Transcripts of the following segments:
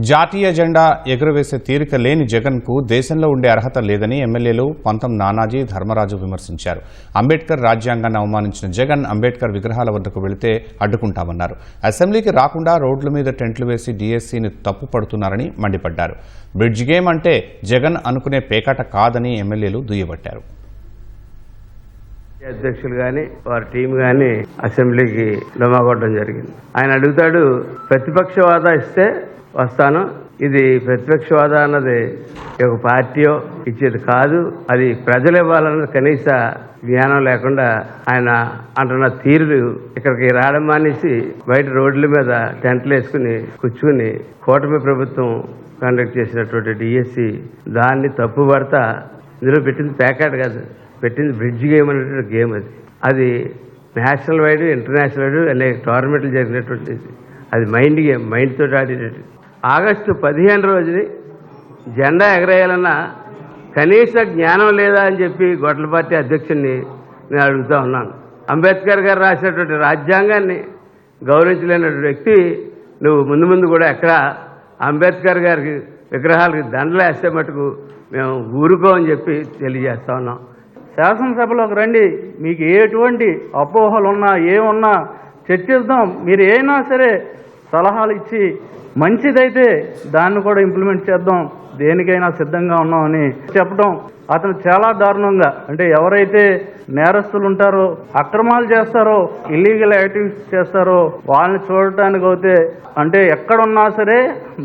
జాతీయ జెండా ఎగురవేసే తీరిక లేని జగన్కు దేశంలో ఉండే అర్హత లేదని ఎమ్మెల్యేలు పంతం నానాజీ, ధర్మరాజు విమర్శించారు. అంబేద్కర్ రాజ్యాంగాన్ని అవమానించిన జగన్ అంబేద్కర్ విగ్రహాల వద్దకు వెళితే అడ్డుకుంటామన్నారు. అసెంబ్లీకి రాకుండా రోడ్ల మీద టెంట్లు వేసి డీఎస్సీని తప్పుపడుతున్నారని మండిపడ్డారు. బ్రిడ్జ్ గేమ్ అంటే జగన్ అనుకునే పేకాట కాదని ఎమ్మెల్యేలు దుయ్యబట్టారు. అధ్యక్షులు గాని వారి టీం గాని అసెంబ్లీకి డొమాగొట్టడం జరిగింది. ఆయన అడుగుతాడు, ప్రతిపక్ష హోదా ఇస్తే వస్తాను, ఇది ప్రతిపక్ష హోదా అన్నది ఒక పార్టీయో ఇచ్చేది కాదు, అది ప్రజలు ఇవ్వాలన్నది కనీస జ్ఞానం లేకుండా ఆయన అంటున్న తీరులు ఇక్కడికి రావడం మానేసి బయట రోడ్ల మీద టెంట్లు వేసుకుని కూర్చుని కూటమి ప్రభుత్వం కండక్ట్ చేసినటువంటి డిఎస్సి దాన్ని తప్పుపడతా ఇందులో పెట్టింది ప్యాకెట్ కాదు, పెట్టింది బ్రిడ్జ్ గేమ్ అనేటువంటి గేమ్. అది నేషనల్ వైడ్ ఇంటర్నేషనల్ వైడ్ అనేక టోర్నమెంట్లు జరిగినటువంటిది. అది మైండ్ గేమ్, మైండ్ తోటి ఆడేటట్టు. ఆగస్టు 15 రోజుని జెండా ఎగరేయాలన్నా కనీస జ్ఞానం లేదా అని చెప్పి గొడ్ల పార్టీ అధ్యక్షుడిని నేను అడుగుతూ ఉన్నాను. అంబేద్కర్ గారు రాసినటువంటి రాజ్యాంగాన్ని గౌరవించలేనటువంటి వ్యక్తి నువ్వు ముందు కూడా ఎక్కడ అంబేద్కర్ గారికి విగ్రహాలకి దండలు వేస్తే మటుకు మేము ఊరుకోమని చెప్పి తెలియజేస్తా ఉన్నాం. శాసనసభలోకి రండి, మీకు ఎటువంటి అపోహలున్నా ఏమున్నా చర్చిద్దాం. మీరు అయినా సరే సలహాలు ఇచ్చి మంచిదైతే దాన్ని కూడా ఇంప్లిమెంట్ చేద్దాం, దేనికైనా సిద్ధంగా ఉన్నామని చెప్పడం. అతను చాలా దారుణంగా, అంటే ఎవరైతే నేరస్తులు ఉంటారో, అక్రమాలు చేస్తారో, ఇల్లీగల్ యాక్టివిటీస్ చేస్తారో వాళ్ళని చూడటానికి అయితే అంటే ఎక్కడున్నా సరే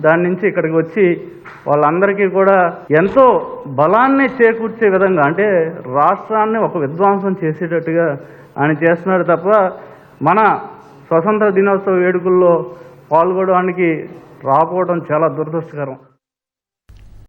దాని నుంచి ఇక్కడికి వచ్చి వాళ్ళందరికీ కూడా ఎంతో బలాన్ని చేకూర్చే విధంగా, అంటే రాష్ట్రాన్ని ఒక విధ్వంసం చేసేటట్టుగా ఆయన చేస్తున్నాడు తప్ప మన స్వతంత్ర దినోత్సవ వేడుకల్లో పాల్గొనడానికి రాకపోవడం చాలా దురదృష్టకరం.